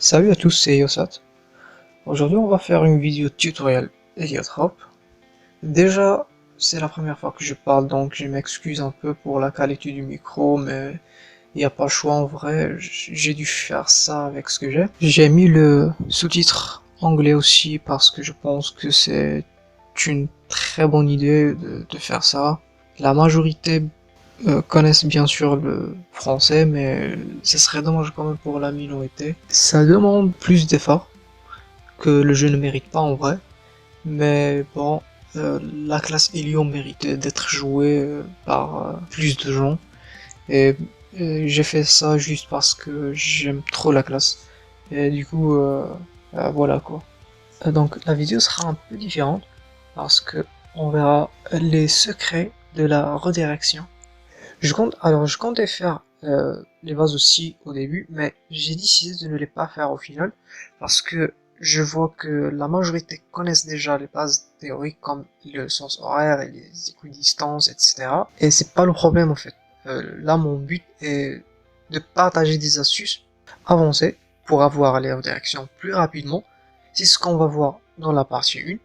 Salut à tous, c'est Yosat. Aujourd'hui, on va faire une vidéo tutoriel Heliotrop. Déjà, c'est la première fois que je parle, donc je m'excuse un peu pour la qualité du micro, mais il n'y a pas le choix en vrai. J'ai dû faire ça avec ce que j'ai. J'ai mis le sous-titre anglais aussi parce que je pense que c'est une très bonne idée de faire ça. La majorité connaissent bien sûr le français, mais ce serait dommage quand même pour la minorité. Ça demande plus d'efforts que le jeu ne mérite pas en vrai, mais bon, la classe Helio méritait d'être jouée par plus de gens, et j'ai fait ça juste parce que j'aime trop la classe, et du coup, voilà quoi. Donc la vidéo sera un peu différente, parce que on verra les secrets de la redirection. Je comptais faire les vases aussi au début, mais j'ai décidé de ne les pas faire au final, parce que je vois que la majorité connaissent déjà les bases théoriques comme le sens horaire et les équidistances, etc. Et c'est pas le problème en fait. Là, mon but est de partager des astuces avancées pour avoir les redirections plus rapidement. C'est ce qu'on va voir dans la partie 1.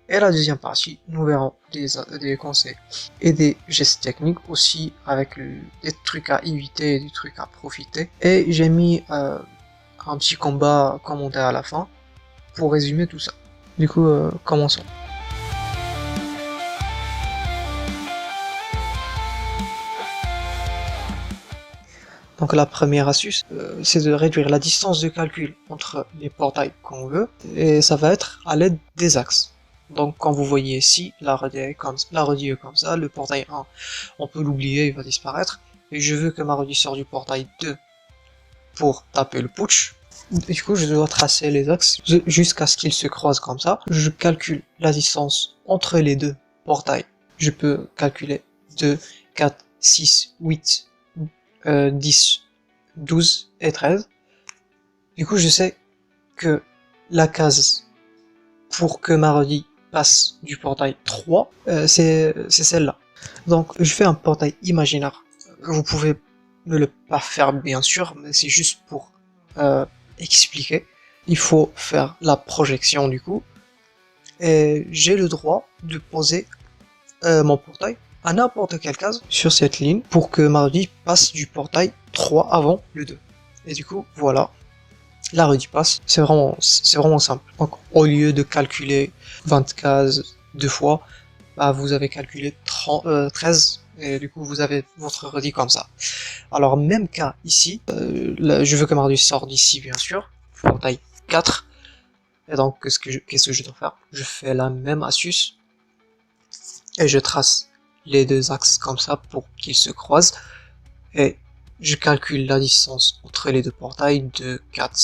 Et la deuxième partie, nous verrons des conseils et des gestes techniques aussi avec des trucs à éviter et des trucs à profiter. Et j'ai mis un petit combat commenté à la fin pour résumer tout ça. Du coup, commençons. Donc la première astuce, c'est de réduire la distance de calcul entre les portails qu'on veut, et ça va être à l'aide des axes. Donc quand vous voyez ici, la redie est comme ça, le portail 1, on peut l'oublier, il va disparaître, et je veux que ma redie sorte du portail 2 pour taper le putsch. Du coup, je dois tracer les axes jusqu'à ce qu'ils se croisent comme ça. Je calcule la distance entre les deux portails. Je peux calculer 2, 4, 6, 8, 10, 12 et 13. Du coup, je sais que la case pour que Marodi passe du portail 3, c'est celle-là. Donc, je fais un portail imaginaire. Vous pouvez ne le pas faire, bien sûr, mais c'est juste pour expliquer. Il faut faire la projection, du coup. Et j'ai le droit de poser mon portail à n'importe quelle case sur cette ligne pour que Mardi passe du portail 3 avant le 2. Et du coup, voilà, la redit passe, c'est vraiment simple. Donc, au lieu de calculer 20 cases deux fois, bah, vous avez calculé 13, et du coup, vous avez votre redit comme ça. Alors, même cas ici, je veux que Mardi sorte d'ici, bien sûr, portail 4. Et donc, qu'est-ce que je dois faire? Je fais la même astuce, et je trace les deux axes comme ça pour qu'ils se croisent, et je calcule la distance entre les deux portails de 4,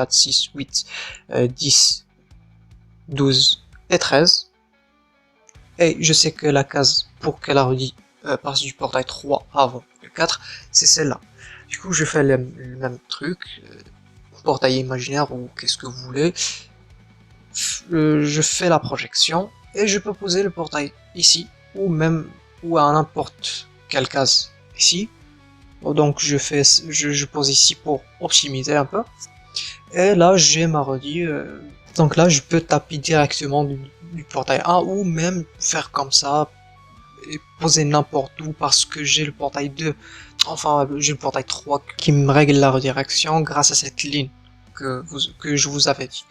6, 8, 10, 12 et 13, et je sais que la case pour que la redit passe du portail 3 avant le 4, c'est celle-là. Du coup, je fais le même truc, portail imaginaire ou qu'est-ce que vous voulez, je fais la projection, et je peux poser le portail ici, ou à n'importe quelle case ici. Donc je pose ici pour optimiser un peu. Et là j'ai ma redit. Donc là je peux taper directement du portail 1 ou même faire comme ça et poser n'importe où parce que j'ai le portail 2. Enfin j'ai le portail 3 qui me règle la redirection grâce à cette ligne que je vous avais dit.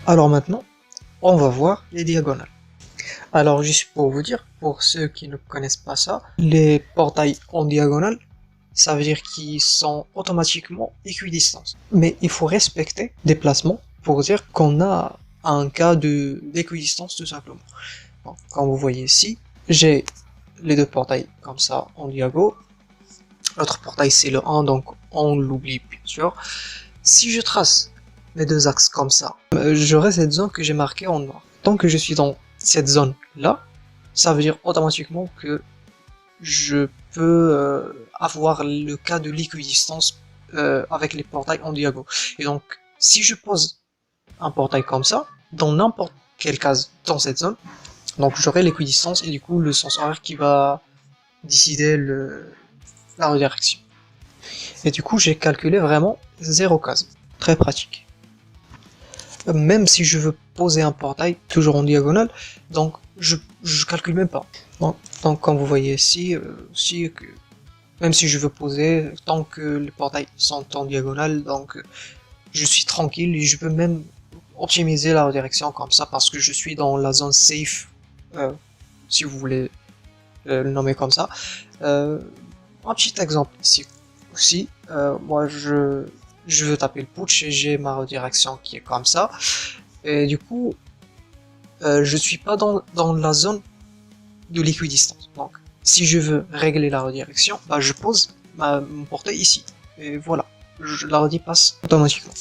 Alors maintenant, on va voir les diagonales. Alors juste pour vous dire, pour ceux qui ne connaissent pas ça, les portails en diagonale, ça veut dire qu'ils sont automatiquement équidistants. Mais il faut respecter des placements pour dire qu'on a un cas d'équidistance tout simplement. Donc, comme vous voyez ici, j'ai les deux portails comme ça en diago. L'autre portail c'est le 1, donc on l'oublie bien sûr. Si je trace mes deux axes comme ça, j'aurai cette zone que j'ai marquée en noir. Tant que je suis dans cette zone là, ça veut dire automatiquement que je peux avoir le cas de l'équidistance avec les portails en diago. Et donc, si je pose un portail comme ça, dans n'importe quelle case dans cette zone, Donc j'aurai l'équidistance et du coup le sens horaire qui va décider la redirection. Et du coup j'ai calculé vraiment 0 case. Très pratique. Même si je veux poser un portail toujours en diagonale, donc je calcule même pas. Donc comme vous voyez ici, même si je veux poser, tant que les portails sont en diagonale, donc je suis tranquille et je peux même optimiser la redirection comme ça parce que je suis dans la zone safe, si vous voulez le nommer comme ça. Un petit exemple ici aussi, moi je veux taper le putsch et j'ai ma redirection qui est comme ça, et du coup je suis pas dans la zone de l'équidistance. Donc si je veux régler la redirection, bah, je pose mon portail ici, et voilà, la redi passe automatiquement.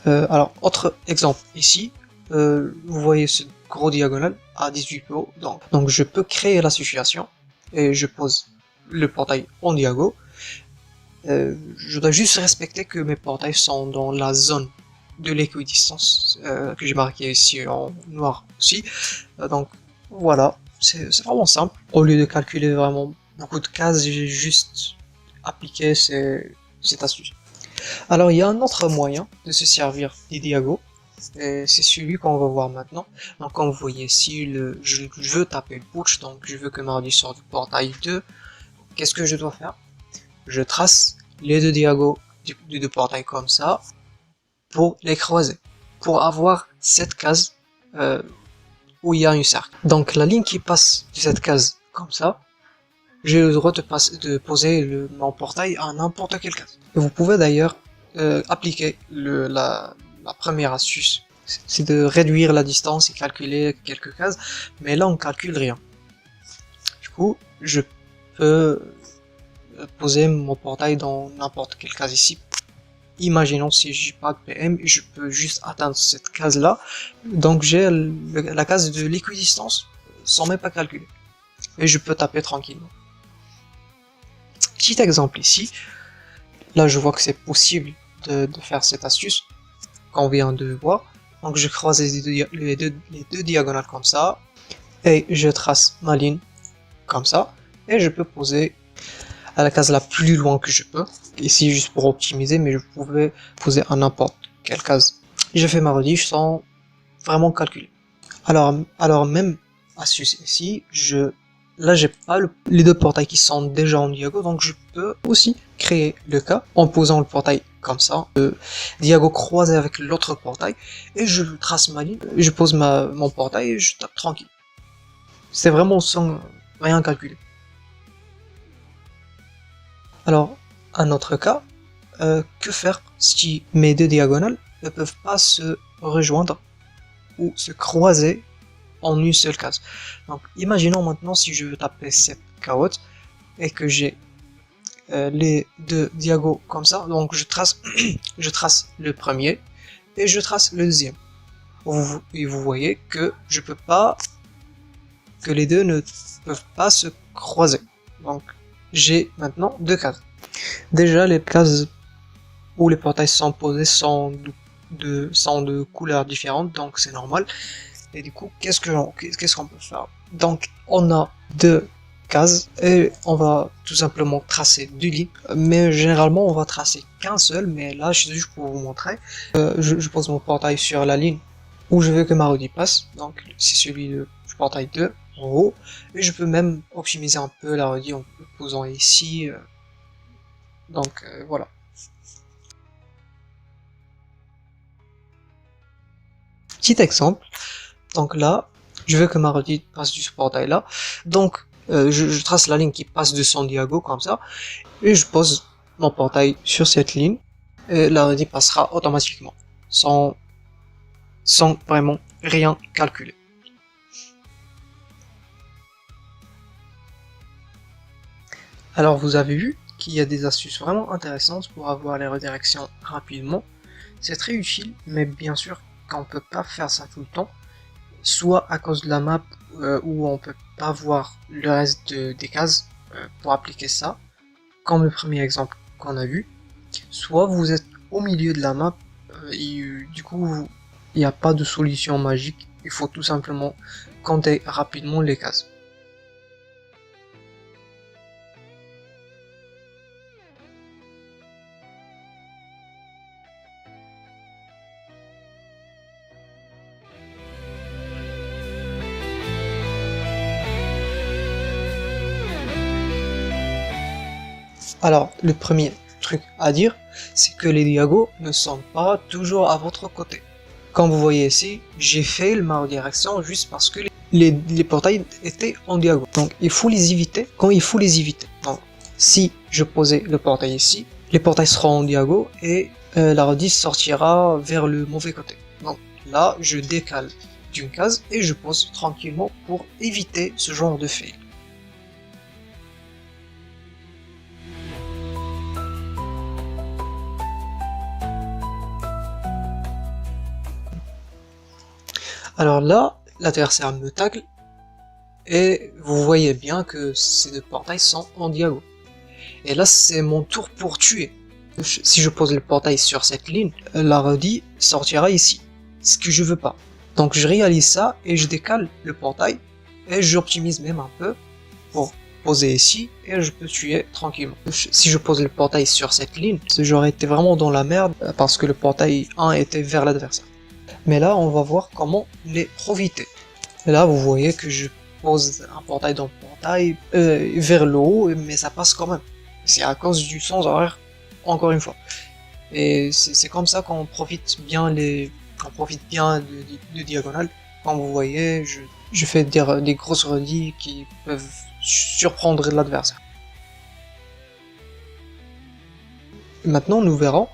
Alors, autre exemple ici, vous voyez ce gros diagonal à 18 PO, donc je peux créer la situation, et je pose le portail en diago. Je dois juste respecter que mes portails sont dans la zone de l'équidistance, que j'ai marqué ici en noir aussi. Donc voilà, c'est vraiment simple. Au lieu de calculer vraiment beaucoup de cases, j'ai juste appliqué cette astuce. Alors il y a un autre moyen de se servir des diagos, et c'est celui qu'on va voir maintenant. Donc comme vous voyez ici, je veux taper le putsch, donc je veux que Mardi sorte du portail 2. Qu'est-ce que je dois faire? Je trace les deux diagos des deux portails comme ça, pour les croiser, pour avoir cette case où il y a un cercle. Donc la ligne qui passe de cette case comme ça, j'ai le droit de poser mon portail à n'importe quelle case. Et vous pouvez d'ailleurs appliquer la première astuce, c'est de réduire la distance et calculer quelques cases, mais là on calcule rien. Du coup, je peux poser mon portail dans n'importe quelle case ici. Imaginons si j'ai pas de PM, je peux juste atteindre cette case là, donc j'ai la case de l'équidistance sans même pas calculer, et je peux taper tranquillement. Petit exemple ici, là je vois que c'est possible de faire cette astuce qu'on vient de voir. Donc je croise les deux diagonales comme ça, et je trace ma ligne comme ça, et je peux poser à la case la plus loin que je peux, ici juste pour optimiser, mais je pouvais poser à n'importe quelle case. Je fais ma redige sans vraiment calculer. Alors même astuce ici, là j'ai pas les deux portails qui sont déjà en diago, donc je peux aussi créer le cas en posant le portail comme ça, diago croisé avec l'autre portail, et je trace ma ligne, je pose mon portail et je tape tranquille. C'est vraiment sans rien calculer. Alors, un autre cas, que faire si mes deux diagonales ne peuvent pas se rejoindre ou se croiser en une seule case? Donc, imaginons maintenant si je veux taper cette carotte et que j'ai les deux diagos comme ça, donc je trace le premier et je trace le deuxième. Et vous voyez que que les deux ne peuvent pas se croiser. Donc, j'ai maintenant deux cases. Déjà, les cases où les portails sont posés sont de couleurs différentes, donc c'est normal. Et du coup, qu'est-ce qu'on peut faire? Donc, on a deux cases et on va tout simplement tracer deux lignes. Mais généralement, on va tracer qu'un seul. Mais là, c'est juste pour vous montrer. Je pose mon portail sur la ligne où je veux que ma redi passe. Donc, c'est celui du portail 2 en haut. Et je peux même optimiser un peu la redi en le posant ici. Donc, voilà. Petit exemple. Donc là, je veux que ma redi passe du portail là. Donc, je trace la ligne qui passe de son diago comme ça. Et je pose mon portail sur cette ligne. Et la redi passera automatiquement. Sans vraiment rien calculer. Alors vous avez vu qu'il y a des astuces vraiment intéressantes pour avoir les redirections rapidement. C'est très utile, mais bien sûr qu'on peut pas faire ça tout le temps, soit à cause de la map où on peut pas voir le reste des cases pour appliquer ça, comme le premier exemple qu'on a vu, soit vous êtes au milieu de la map et du coup il n'y a pas de solution magique il faut tout simplement compter rapidement les cases. Alors, le premier truc à dire, c'est que les diagos ne sont pas toujours à votre côté. Comme vous voyez ici, j'ai fait le marron direction juste parce que les portails étaient en diago. Donc, il faut les éviter quand il faut les éviter. Donc, si je posais le portail ici, les portails seront en diago et la rediff sortira vers le mauvais côté. Donc, là, je décale d'une case et je pose tranquillement pour éviter ce genre de fail. Alors là, l'adversaire me tacle et vous voyez bien que ces deux portails sont en diago. Et là, c'est mon tour pour tuer. Si je pose le portail sur cette ligne, la rediff sortira ici, ce que je veux pas. Donc je réalise ça et je décale le portail et j'optimise même un peu pour poser ici et je peux tuer tranquillement. Si je pose le portail sur cette ligne, j'aurais été vraiment dans la merde parce que le portail 1 était vers l'adversaire. Mais là, on va voir comment les profiter. Et là, vous voyez que je pose un portail dans le portail vers le haut, mais ça passe quand même. C'est à cause du sens horaire, encore une fois. Et c'est comme ça qu'on profite bien de diagonale. Comme vous voyez, je fais des grosses redis qui peuvent surprendre l'adversaire. Maintenant, nous verrons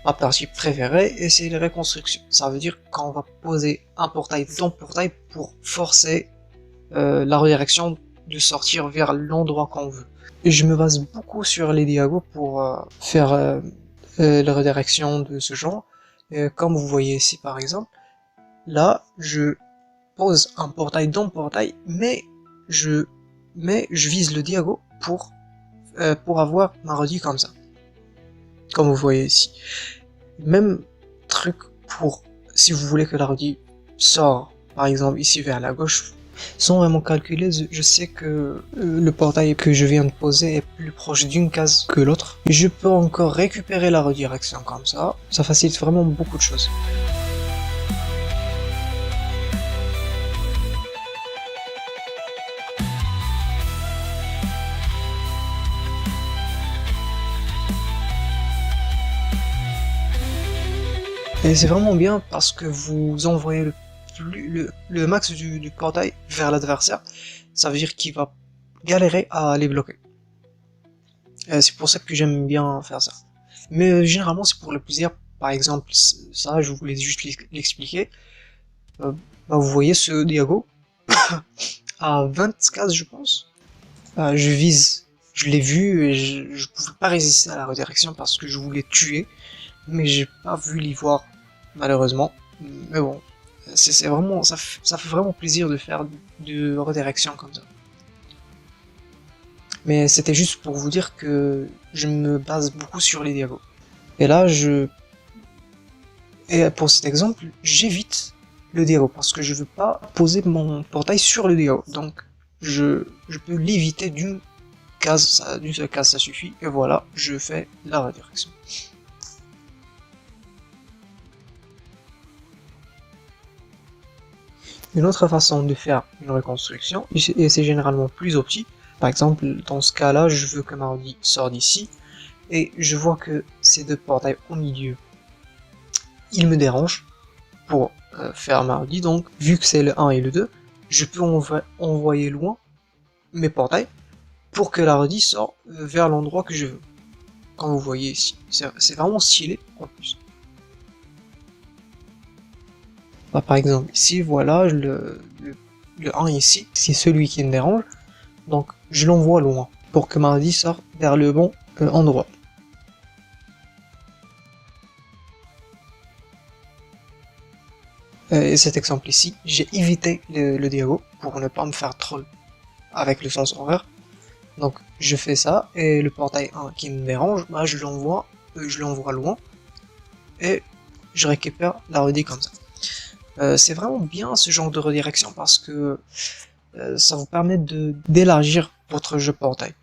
ma partie préférée, et c'est les reconstructions. Ça veut dire qu'on va poser un portail dans le portail pour forcer la redirection de sortir vers l'endroit qu'on veut. Et je me base beaucoup sur les diagos pour faire la redirection de ce genre. Comme vous voyez ici par exemple, là je pose un portail dans le portail, mais je vise le diago pour avoir ma rediff comme ça. Comme vous voyez ici. Même truc pour si vous voulez que la rediff sort par exemple ici vers la gauche, sans vraiment calculer, je sais que le portail que je viens de poser est plus proche d'une case que l'autre. Je peux encore récupérer la redirection comme ça facilite vraiment beaucoup de choses. Et c'est vraiment bien parce que vous envoyez le max du portail vers l'adversaire. Ça veut dire qu'il va galérer à les bloquer. C'est pour ça que j'aime bien faire ça. Mais généralement c'est pour le plaisir. Par exemple, ça je voulais juste l'expliquer. Vous voyez ce diago à 20 cases je pense. Je l'ai vu et je pouvais pas résister à la redirection parce que je voulais tuer. Mais j'ai pas vu l'ivoire, malheureusement. Mais bon, c'est vraiment, ça fait vraiment plaisir de faire de redirection comme ça. Mais c'était juste pour vous dire que je me base beaucoup sur les diagos. Et là, et pour cet exemple, j'évite le diago parce que je veux pas poser mon portail sur le diago. Donc, je peux l'éviter d'une seule case, ça suffit. Et voilà, je fais la redirection. Une autre façon de faire une reconstruction, et c'est généralement plus opti, par exemple dans ce cas là je veux que ma rediff sorte d'ici, et je vois que ces deux portails au milieu, ils me dérangent pour faire ma rediff, donc vu que c'est le 1 et le 2, je peux envoyer loin mes portails pour que la rediff sorte vers l'endroit que je veux. Comme vous voyez ici, c'est vraiment stylé en plus. Par exemple ici, voilà, le 1 ici, c'est celui qui me dérange, donc je l'envoie loin, pour que ma rediff sorte vers le bon endroit. Et cet exemple ici, j'ai évité le diago, pour ne pas me faire troll avec le sens horaire, donc je fais ça, et le portail 1 qui me dérange, je l'envoie loin, et je récupère la rediff comme ça. C'est vraiment bien ce genre de redirection parce que ça vous permet d'élargir votre jeu portail.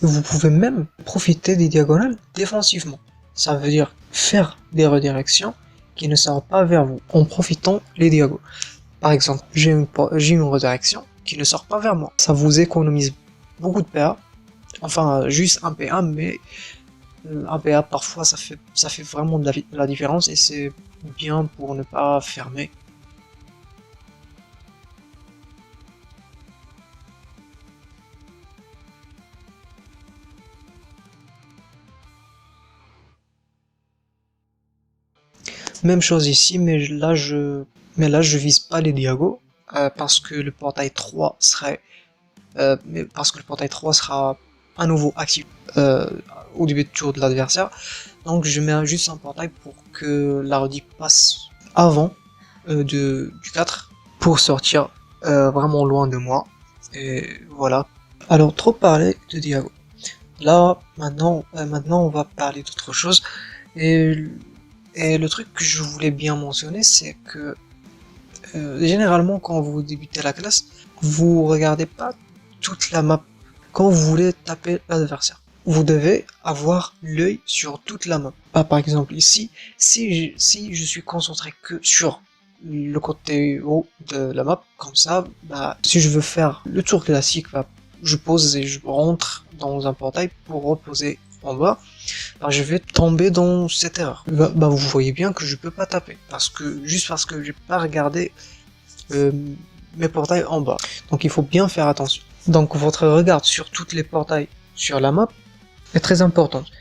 Et vous pouvez même profiter des diagonales défensivement. Ça veut dire faire des redirections qui ne sortent pas vers vous en profitant les diagonales. Par exemple, j'ai une redirection qui ne sort pas vers moi. Ça vous économise beaucoup de PA. Enfin, juste un PA, mais un PA parfois ça fait vraiment de la différence et c'est bien pour ne pas fermer. Même chose ici, mais là je vise pas les diagos parce que le portail 3 serait parce que le portail 3 sera à nouveau actif au début de tour de l'adversaire. Donc je mets juste un portail pour que la rediff passe avant du 4 pour sortir vraiment loin de moi. Et voilà. Alors trop parlé de diago. Là maintenant on va parler d'autre chose. Et le truc que je voulais bien mentionner, c'est que généralement quand vous débutez la classe, vous regardez pas toute la map quand vous voulez taper l'adversaire. Vous devez avoir l'œil sur toute la map. Par exemple ici, si je suis concentré que sur le côté haut de la map, comme ça, si je veux faire le tour classique, je pose et je rentre dans un portail pour reposer en bas, je vais tomber dans cette erreur. Vous voyez bien que je peux pas taper, juste parce que j'ai pas regardé mes portails en bas. Donc il faut bien faire attention. Donc votre regard sur toutes les portails sur la map est très importante.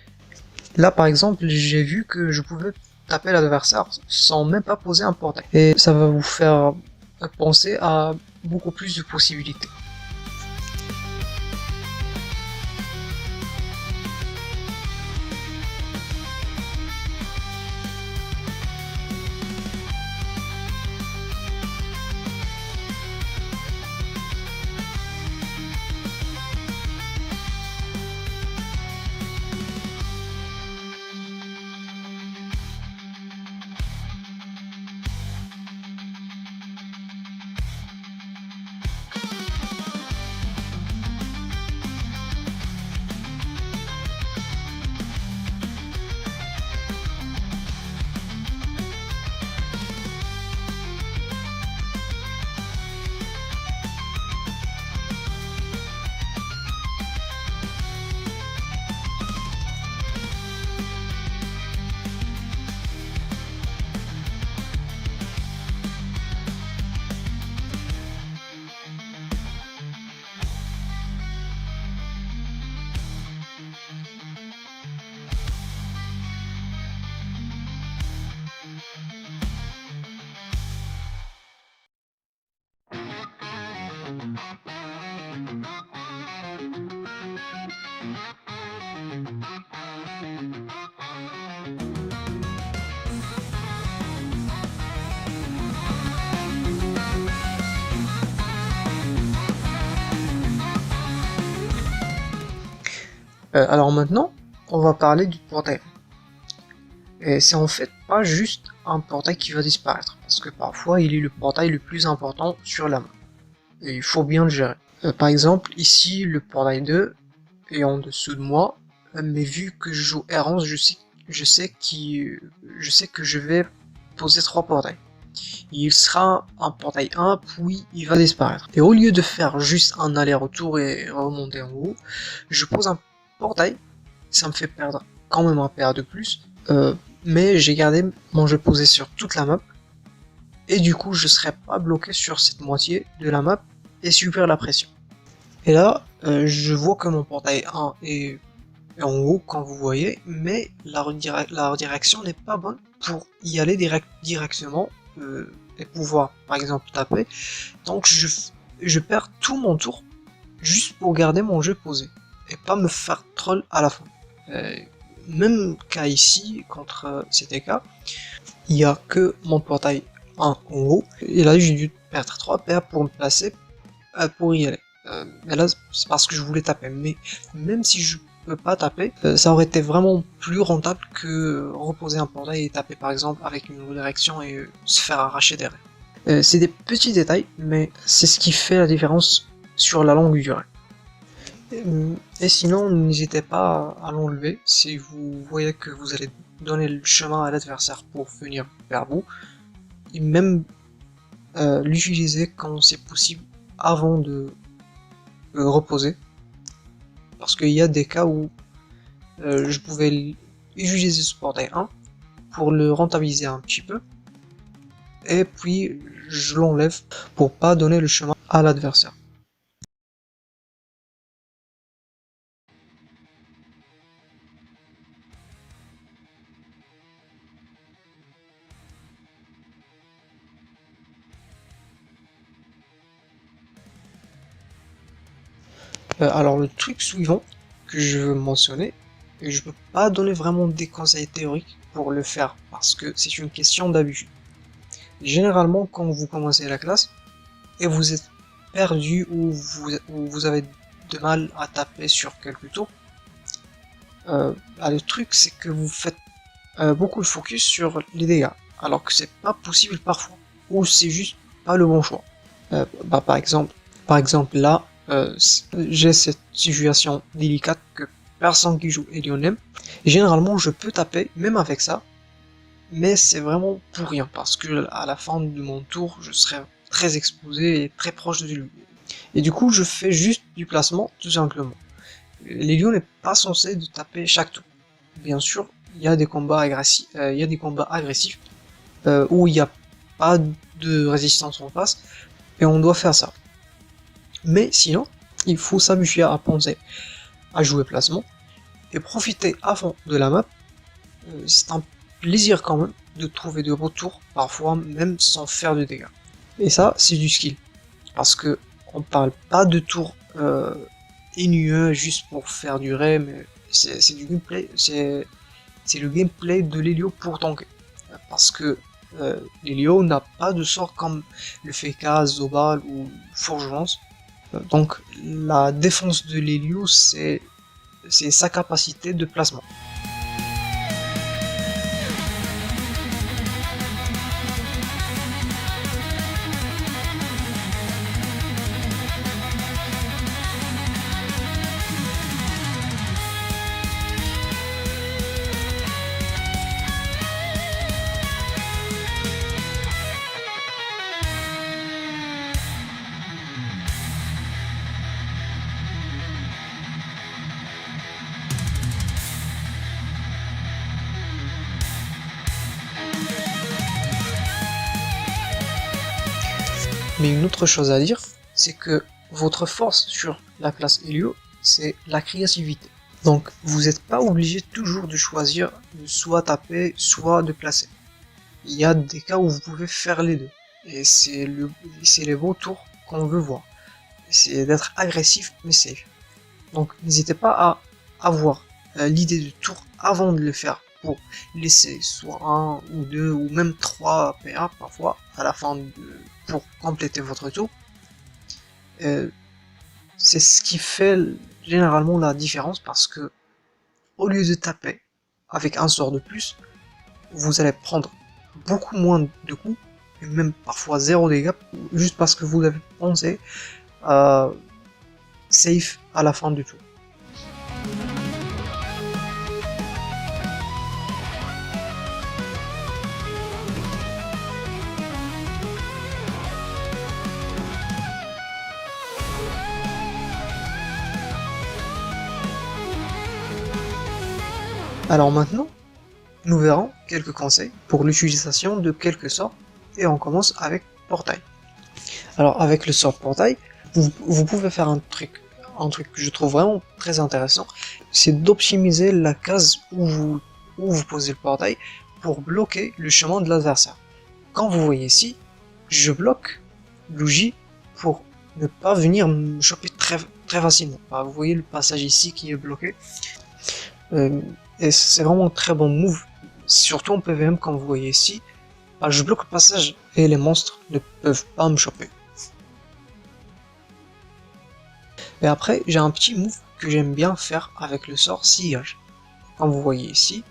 Là par exemple, j'ai vu que je pouvais taper l'adversaire sans même pas poser un portail. Et ça va vous faire penser à beaucoup plus de possibilités. Alors maintenant, on va parler du portail. Et c'est en fait pas juste un portail qui va disparaître, parce que parfois il est le portail le plus important sur la map. Et il faut bien le gérer. Par exemple, ici le portail 2 est en dessous de moi, mais vu que je joue R11, je sais que je vais poser 3 portails. Il sera un portail 1, puis il va disparaître. Et au lieu de faire juste un aller-retour et remonter en haut, je pose un portail, ça me fait perdre quand même un PA de plus, mais j'ai gardé mon jeu posé sur toute la map, et du coup je serai pas bloqué sur cette moitié de la map et subir la pression. Et là, je vois que mon portail 1 est en haut, comme vous voyez, mais la redirection n'est pas bonne pour y aller directement et pouvoir par exemple taper. Donc je perds tout mon tour juste pour garder mon jeu posé et pas me faire troll à la fin. Même cas ici contre CTK, il y a que mon portail 1 en haut et là j'ai dû perdre 3 paires pour me placer pour y aller. mais là c'est parce que je voulais taper, mais même si je peux pas taper, ça aurait été vraiment plus rentable que reposer un portail et taper par exemple avec une redirection et se faire arracher derrière. C'est des petits détails, mais c'est ce qui fait la différence sur la longue durée. Et sinon, n'hésitez pas à l'enlever si vous voyez que vous allez donner le chemin à l'adversaire pour venir vers vous, et même l'utiliser quand c'est possible avant de reposer, parce qu'il y a des cas où je pouvais utiliser ce portail 1 pour le rentabiliser un petit peu, et puis je l'enlève pour pas donner le chemin à l'adversaire. Alors le truc suivant que je veux mentionner, et je peux pas donner vraiment des conseils théoriques pour le faire parce que c'est une question d'habitude. Généralement quand vous commencez la classe et vous êtes perdu ou vous avez de mal à taper sur quelques tours, le truc c'est que vous faites beaucoup de focus sur les dégâts, alors que c'est pas possible parfois, ou c'est juste pas le bon choix. Par exemple là, j'ai cette situation délicate que personne qui joue Elio n'aime. Généralement je peux taper même avec ça, mais c'est vraiment pour rien, parce que à la fin de mon tour, je serai très exposé et très proche de lui. Et du coup je fais juste du placement, tout simplement. L'Elio n'est pas censé de taper chaque tour. Bien sûr, il y a des combats agressifs, où il n'y a pas de résistance en face, et on doit faire ça. Mais sinon, il faut s'habituer à penser à jouer placement, et profiter à fond de la map. C'est un plaisir quand même de trouver de retours, parfois même sans faire de dégâts. Et ça, c'est du skill, parce que on parle pas de tours ennuyeux juste pour faire durer, mais c'est du gameplay, c'est le gameplay de l'Elio pour tanker. Parce que l'Elio n'a pas de sort comme le Feka, Zobal ou Fourgelance. Donc la défense de l'Elio, c'est sa capacité de placement. Mais une autre chose à dire, c'est que votre force sur la classe Elio, c'est la créativité. Donc vous n'êtes pas obligé toujours de choisir de soit taper, soit de placer. Il y a des cas où vous pouvez faire les deux. Et c'est les beaux tours qu'on veut voir. C'est d'être agressif mais safe. Donc n'hésitez pas à avoir l'idée de tour avant de le faire pour laisser soit un ou deux ou même 3 PA parfois à la fin pour compléter votre tour. C'est ce qui fait généralement la différence, parce que au lieu de taper avec un sort de plus, vous allez prendre beaucoup moins de coups, et même parfois 0 dégâts, juste parce que vous avez pensé à safe à la fin du tour. Alors maintenant, nous verrons quelques conseils pour l'utilisation de quelques sorts, et on commence avec Portail. Alors avec le sort Portail, vous pouvez faire un truc que je trouve vraiment très intéressant, c'est d'optimiser la case où vous posez le portail pour bloquer le chemin de l'adversaire. Quand vous voyez ici, je bloque Luigi pour ne pas venir me choper très facilement. Vous voyez le passage ici qui est bloqué. Et c'est vraiment un très bon move, surtout en PVM. Comme vous voyez ici, je bloque le passage et les monstres ne peuvent pas me choper. Et après, j'ai un petit move que j'aime bien faire avec le sort sillage. Comme vous voyez ici,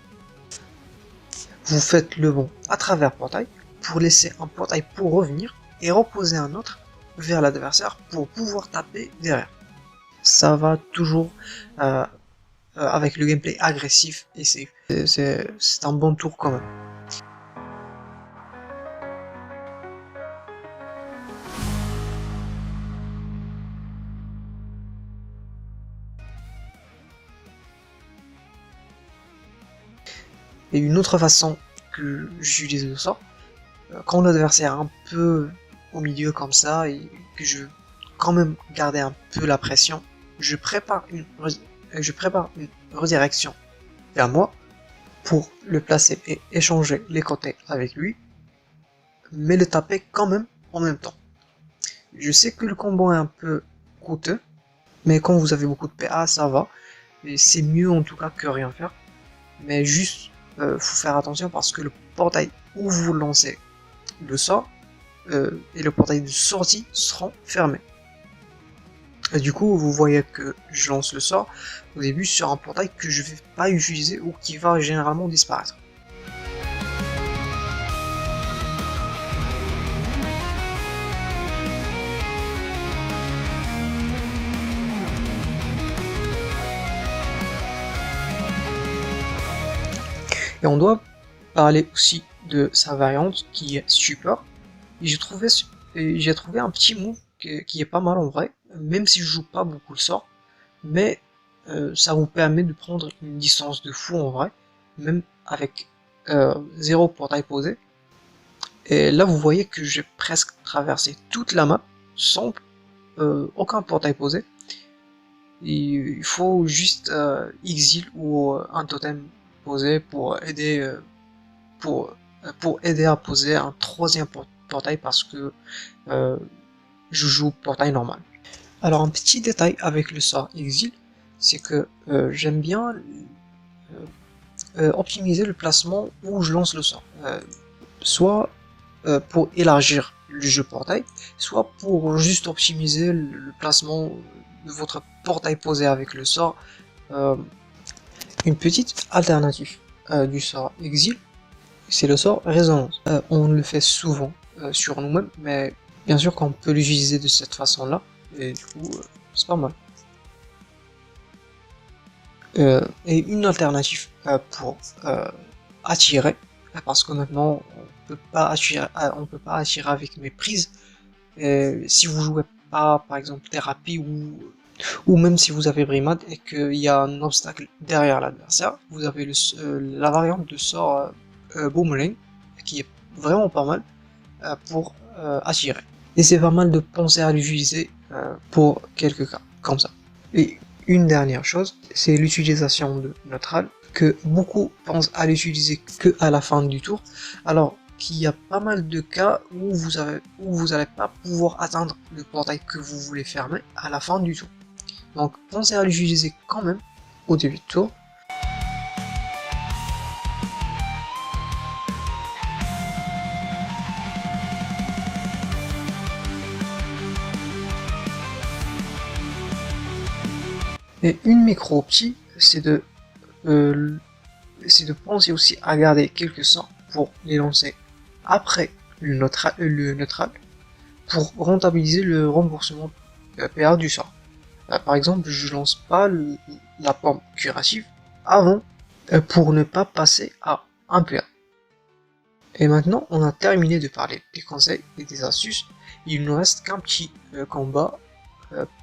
vous faites le bond à travers portail pour laisser un portail pour revenir et reposer un autre vers l'adversaire pour pouvoir taper derrière. Ça va toujours avec le gameplay agressif et safe. C'est un bon tour quand même. Et une autre façon que j'utilise le sort, quand l'adversaire est un peu au milieu comme ça et que je veux quand même garder un peu la pression, je prépare une redirection vers moi pour le placer et échanger les côtés avec lui, mais le taper quand même en même temps. Je sais que le combo est un peu coûteux, mais quand vous avez beaucoup de PA, ça va, et c'est mieux en tout cas que rien faire. Mais juste, faut faire attention parce que le portail où vous lancez le sort et le portail de sortie seront fermés. Et du coup, vous voyez que je lance le sort au début sur un portail que je vais pas utiliser ou qui va généralement disparaître. Et on doit parler aussi de sa variante qui est Stupor. J'ai trouvé un petit move qui est pas mal en vrai, même si je joue pas beaucoup le sort, mais ça vous permet de prendre une distance de fou en vrai, même avec 0 portail posé. Et là vous voyez que j'ai presque traversé toute la map sans aucun portail posé. Et il faut juste exil ou un totem posé pour, pour aider à poser un troisième portail parce que je joue portail normal. Alors un petit détail avec le sort exil, c'est que j'aime bien optimiser le placement où je lance le sort. Soit pour élargir le jeu portail, soit pour juste optimiser le placement de votre portail posé avec le sort. Une petite alternative du sort exil, c'est le sort résonance. On le fait souvent sur nous-mêmes, mais bien sûr qu'on peut l'utiliser de cette façon-là, et du coup, c'est pas mal. Et une alternative pour attirer, parce qu'honnêtement, on peut pas attirer avec mes prises. Si vous jouez pas, par exemple, thérapie ou même si vous avez brimade et qu'il y a un obstacle derrière l'adversaire, vous avez la variante de sort boomerang qui est vraiment pas mal pour attirer. Et c'est pas mal de penser à l'utiliser pour quelques cas comme ça. Et une dernière chose, c'est l'utilisation de neutral, que beaucoup pensent à l'utiliser que à la fin du tour, alors qu'il y a pas mal de cas où vous allez pas pouvoir atteindre le portail que vous voulez fermer à la fin du tour. Donc pensez à l'utiliser quand même au début de tour. Et une micro-optie, c'est de penser aussi à garder quelques sorts pour les lancer après le neutral pour rentabiliser le remboursement PA du sort. Par exemple, je lance pas la pomme curative avant pour ne pas passer à un PA. Et maintenant, on a terminé de parler des conseils et des astuces. Il ne reste qu'un petit combat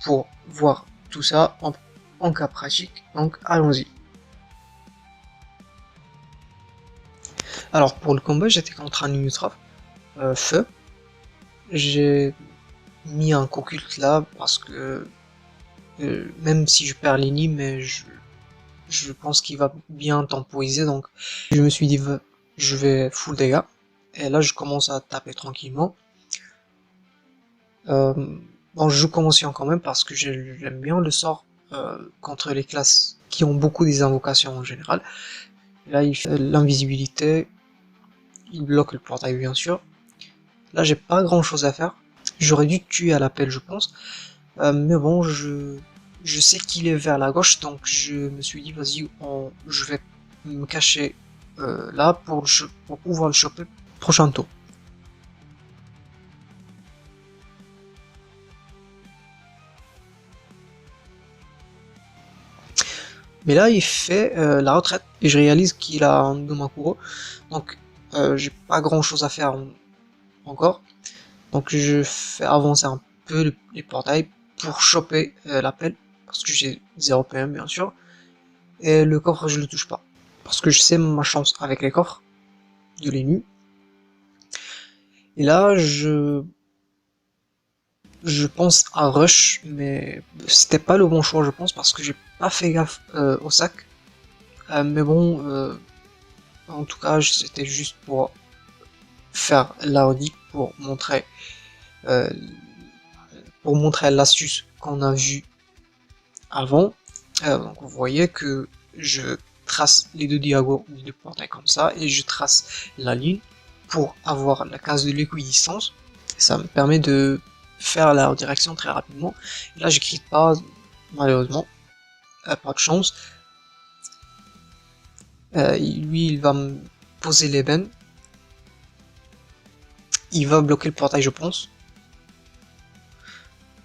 pour voir tout ça en cas pratique. Donc allons-y. Alors pour le combat, j'étais contre un Inutraf feu. J'ai mis un Coculte là parce que même si je perds l'ini, mais je pense qu'il va bien temporiser, donc je me suis dit je vais full dégâts. Et là je commence à taper tranquillement. Bon, je joue conscient quand même parce que j'aime bien le sort contre les classes qui ont beaucoup des invocations en général. Là il fait l'invisibilité, il bloque le portail bien sûr. Là j'ai pas grand chose à faire. J'aurais dû tuer à l'appel je pense. Mais bon, je sais qu'il est vers la gauche, donc je me suis dit vas-y, je vais me cacher là pour pouvoir le choper prochain tour. Mais là, il fait la retraite et je réalise qu'il a un Domakuro, donc j'ai pas grand chose à faire encore. Donc je fais avancer un peu les portails pour choper l'appel, parce que j'ai 0 PM bien sûr, et le coffre je le touche pas, parce que je sais ma chance avec les coffres de l'ennemi. Et là je pense à rush, mais c'était pas le bon choix je pense, parce que j'ai pas fait gaffe au sac. Mais bon, en tout cas c'était juste pour faire la redite, euh, pour montrer l'astuce qu'on a vue avant. Donc vous voyez que je trace les deux diagonales du portail comme ça, et je trace la ligne pour avoir la case de l'équidistance. Ça me permet de faire la redirection très rapidement. Là je clique pas, malheureusement, pas de chance. Lui il va me poser l'ébène, il va bloquer le portail je pense.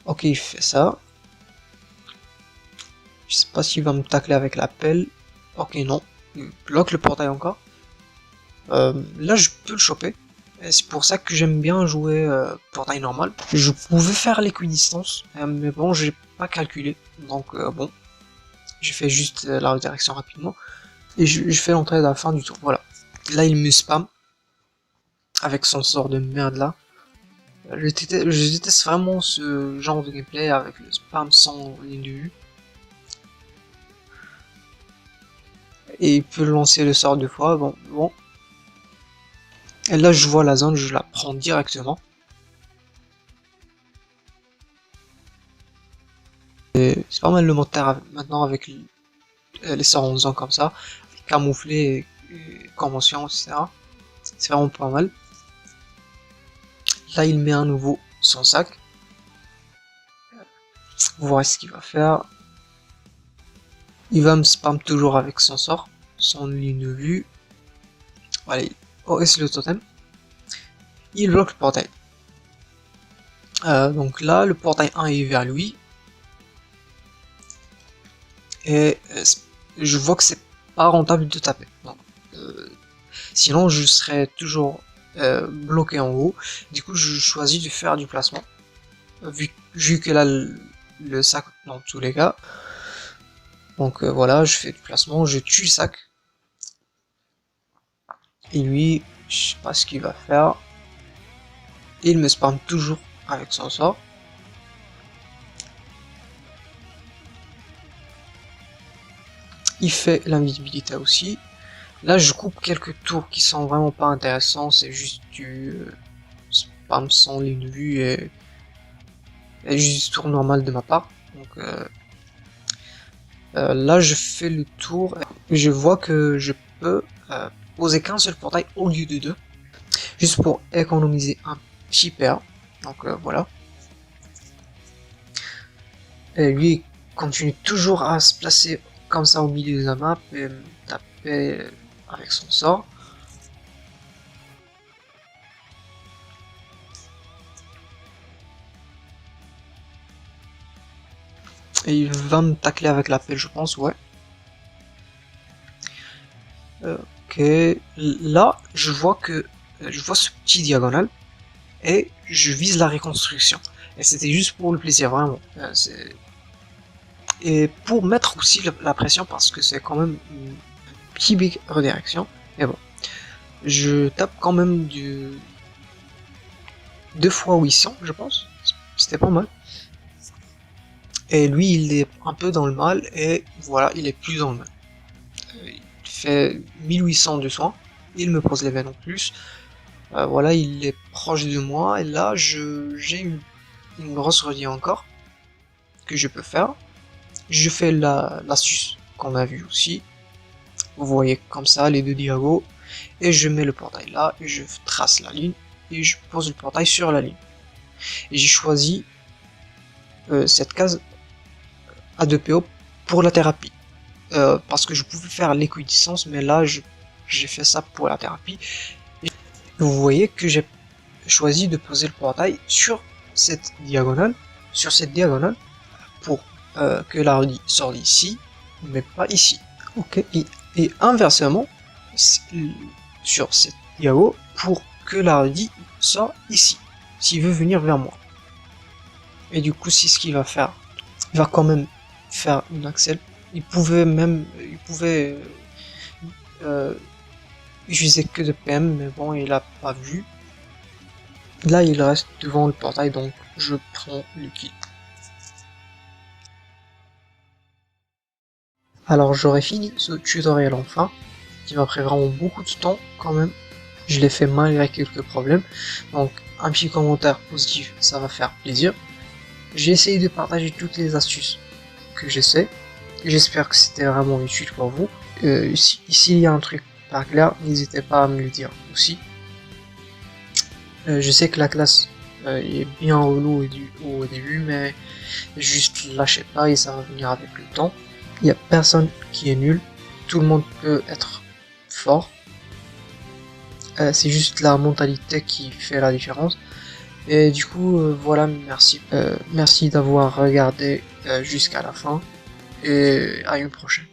Ok, il fait ça. Je sais pas s'il va me tacler avec la pelle. Ok, non, il bloque le portail encore. Là je peux le choper. C'est pour ça que j'aime bien jouer portail normal. Je pouvais faire l'équidistance, mais bon, j'ai pas calculé. Donc bon, je fais juste la redirection rapidement. Et je fais l'entrée à la fin du tour. Voilà. Là, il me spam avec son sort de merde là. Je déteste vraiment ce genre de gameplay avec le spam sans ligne de vue. Et il peut lancer le sort 2 fois. Bon. Et là, je vois la zone, je la prends directement. C'est pas mal le monter maintenant avec les sorts en faisant comme ça, camouflé, convention, etc. C'est vraiment pas mal. Là, il met à nouveau son sac. Vous voyez ce qu'il va faire. Il va me spam toujours avec son sort, son ligne de vue. Voilà, OS le totem. Il bloque le portail. Donc là, le portail 1 est vers lui. Et je vois que c'est pas rentable de taper. Donc, sinon, je serais toujours bloqué en haut. Du coup, je choisis de faire du placement. Vu que là, le sac dans tous les cas. Donc voilà, je fais du placement, je tue le sac. Et lui, je sais pas ce qu'il va faire. Il me spam toujours avec son sort. Il fait l'invisibilité aussi. Là, je coupe quelques tours qui sont vraiment pas intéressants. C'est juste du spam sans ligne de vue et juste tour normal de ma part. Donc là, je fais le tour et je vois que je peux poser qu'un seul portail au lieu de 2. Juste pour économiser un petit PA. Donc voilà. Et lui il continue toujours à se placer comme ça au milieu de la map et me taper avec son sort. Et il va me tacler avec la pelle je pense, ouais. Ok, là je vois ce petit diagonal et je vise la reconstruction. Et c'était juste pour le plaisir, vraiment. Et pour mettre aussi la pression parce que c'est quand même une petite big redirection. Mais bon, je tape quand même du 2 fois 800 je pense. C'était pas mal. Et lui il est un peu dans le mal et voilà, il est plus dans le mal. Il fait 1800 de soins, il me pose les veines en plus. Voilà, il est proche de moi et là j'ai une grosse redire encore que je peux faire. Je fais l'astuce qu'on a vu aussi. Vous voyez comme ça les deux diagos et je mets le portail là et je trace la ligne et je pose le portail sur la ligne. Et j'ai choisi cette case à 2 PO pour la thérapie. Parce que je pouvais faire l'équidistance, mais là j'ai fait ça pour la thérapie. Et vous voyez que j'ai choisi de poser le portail sur cette diagonale, pour que la redie sorte ici, mais pas ici. Ok, et inversement, sur cette diago, pour que la redie sorte ici, s'il veut venir vers moi. Et du coup, c'est ce qu'il va faire. Il va quand même faire une axelle. Il pouvait utiliser que de PM, mais bon, il a pas vu. Là, il reste devant le portail, donc je prends le kill. Alors, j'aurais fini ce tutoriel enfin, qui m'a pris vraiment beaucoup de temps quand même. Je l'ai fait malgré quelques problèmes, donc un petit commentaire positif, ça va faire plaisir. J'ai essayé de partager toutes les astuces que j'essaie. J'espère que c'était vraiment utile pour vous. S'il y a un truc pas clair, n'hésitez pas à me le dire aussi. Je sais que la classe est bien relou au début, mais juste lâchez pas et ça va venir avec le temps. Il n'y a personne qui est nul, tout le monde peut être fort. C'est juste la mentalité qui fait la différence. Et du coup, voilà, merci. Merci d'avoir regardé jusqu'à la fin et à une prochaine.